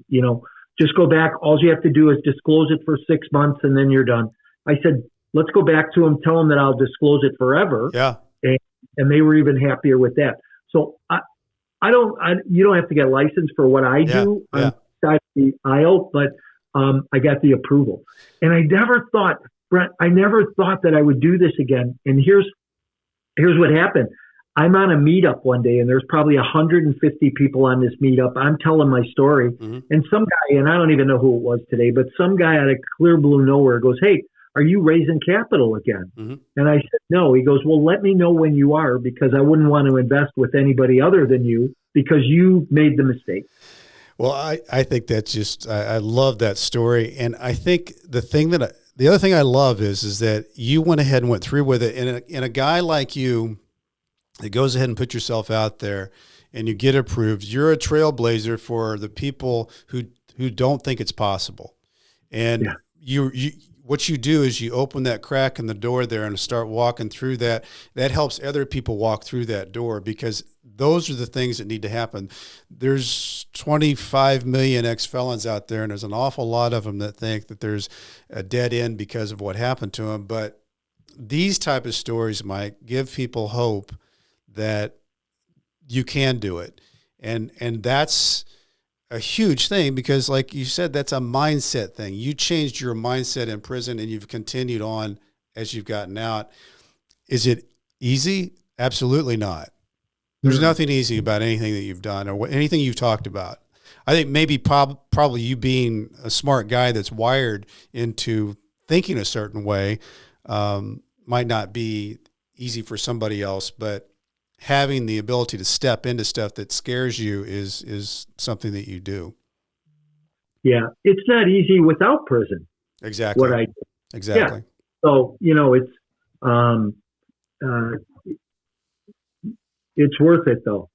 just go back. All you have to do is disclose it for 6 months and then you're done. I said, let's go back to them, tell them that I'll disclose it forever. Yeah. And they were even happier with that. So you don't have to get licensed for what I do on the side of the aisle, but I got the approval. And I never thought, Brent, that I would do this again. And here's what happened. I'm on a meetup one day, and there's probably 150 people on this meetup. I'm telling my story, and some guy, and I don't even know who it was today, but some guy out of clear blue nowhere goes, hey, are you raising capital again? And I said, no. He goes, well, let me know when you are, because I wouldn't want to invest with anybody other than you because you made the mistake. Well, I think that's just, I love that story. And I think the other thing I love is that you went ahead and went through with it. And a guy like you that goes ahead and put yourself out there and you get approved, you're a trailblazer for the people who don't think it's possible. And what you do is you open that crack in the door there and start walking through that. That helps other people walk through that door, because those are the things that need to happen. There's 25 million ex-felons out there, and there's an awful lot of them that think that there's a dead end because of what happened to them. But these type of stories, Mike, give people hope that you can do it. And that's a huge thing, because like you said, that's a mindset thing. You changed your mindset in prison and you've continued on as you've gotten out. Is it easy? Absolutely not. There's nothing easy about anything that you've done or anything you've talked about. I think maybe probably you being a smart guy that's wired into thinking a certain way might not be easy for somebody else, but having the ability to step into stuff that scares you is something that you do. Yeah. It's not easy without prison. Exactly. What I do. Exactly. So, it's worth it though.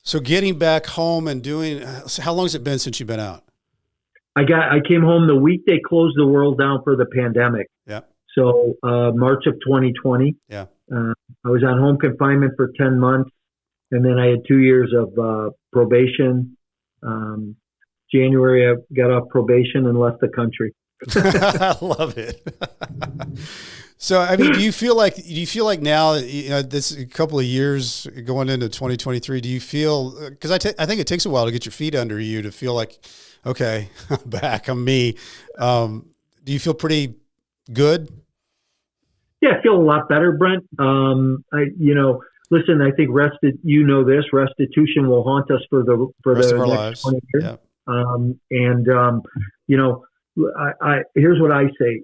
So getting back home and doing, how long has it been since you've been out? I came home the week they closed the world down for the pandemic. Yeah. So, March of 2020. Yeah. I was on home confinement for 10 months, and then I had 2 years of probation. January, I got off probation and left the country. I love it. So, I mean, do you feel like now, this a couple of years going into 2023, do you feel, because I think it takes a while to get your feet under you to feel like, okay, I'm back, I'm me. Do you feel pretty good? Yeah, I feel a lot better, Brent. Listen, I think restitution will haunt us for the rest of our next lives. 20 years. Yeah. Here's what I say.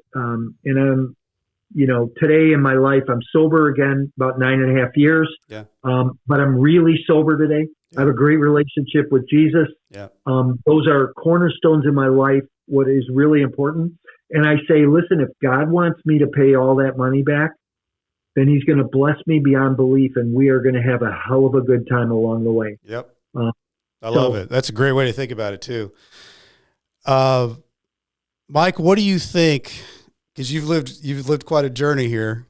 Today in my life, I'm sober again, about 9.5 years. Yeah. But I'm really sober today. Yeah. I have a great relationship with Jesus. Yeah. Those are cornerstones in my life, what is really important. And I say, listen, if God wants me to pay all that money back, then he's going to bless me beyond belief, and we are going to have a hell of a good time along the way. Yep. I love it. That's a great way to think about it too. Mike, what do you think? Because you've lived quite a journey here.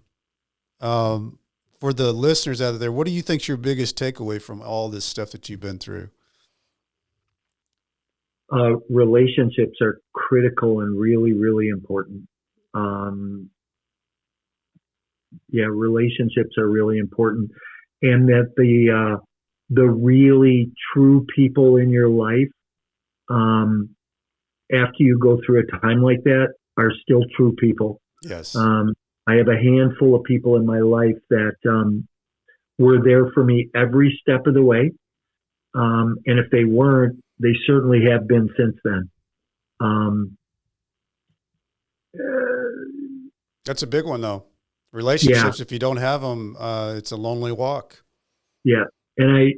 For the listeners out there, what do you think is your biggest takeaway from all this stuff that you've been through? Relationships are critical and really, really important. Relationships are really important, and that the really true people in your life, after you go through a time like that, are still true people. Yes. I have a handful of people in my life that were there for me every step of the way, and if they weren't, they certainly have been since then. That's a big one, though. Relationships, if you don't have them, it's a lonely walk. Yeah. And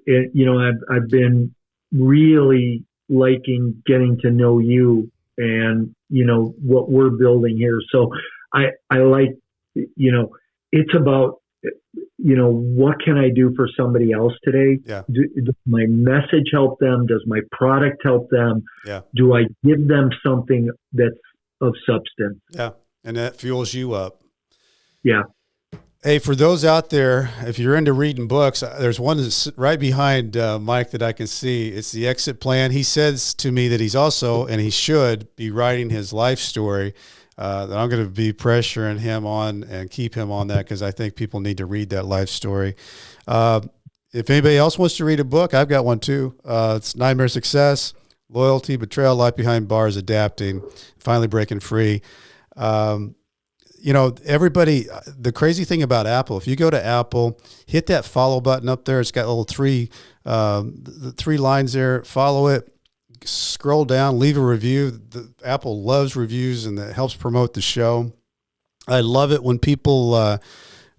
I've been really liking getting to know you and, what we're building here. So I like, it's about, what can I do for somebody else today? Yeah. Does my message help them? Does my product help them? Yeah. Do I give them something that's of substance? Yeah. And that fuels you up. Yeah. Hey, for those out there, if you're into reading books, there's one that's right behind Mike that I can see. It's The Exit Plan. He says to me that he's also, and he should, be writing his life story. That I'm going to be pressuring him on and keep him on that, because I think people need to read that life story. If anybody else wants to read a book, I've got one too. It's Nightmare Success, Loyalty, Betrayal, Life Behind Bars, Adapting, Finally Breaking Free. Everybody, the crazy thing about Apple, if you go to Apple, hit that follow button up there. It's got little the three lines there. Follow it. Scroll down, leave a review. Apple loves reviews, and that helps promote the show. I love it when people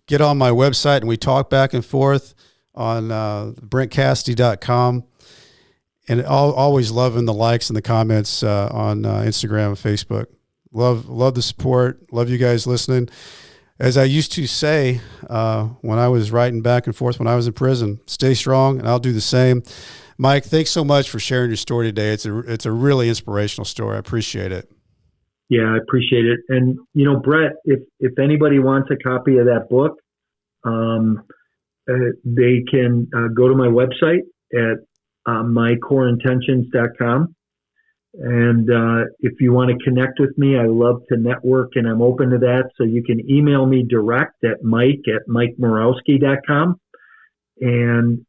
get on my website and we talk back and forth on BrentCassidy.com. And always loving the likes and the comments on Instagram and Facebook. Love the support. Love you guys listening. As I used to say when I was writing back and forth when I was in prison, stay strong, and I'll do the same. Mike, thanks so much for sharing your story today. It's a really inspirational story. I appreciate it. Yeah, I appreciate it. And, Brett, if anybody wants a copy of that book, they can go to my website at mycoreintentions.com. And if you want to connect with me, I love to network, and I'm open to that. So you can email me direct at mike@mikemorawski.com,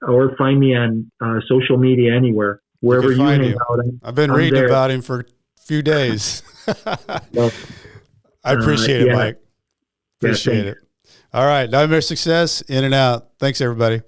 or find me on social media anywhere, wherever you hang out. I've been reading about him for a few days. Well, I appreciate it, Mike. Appreciate it. All right. Nightmare Success, in and out. Thanks, everybody.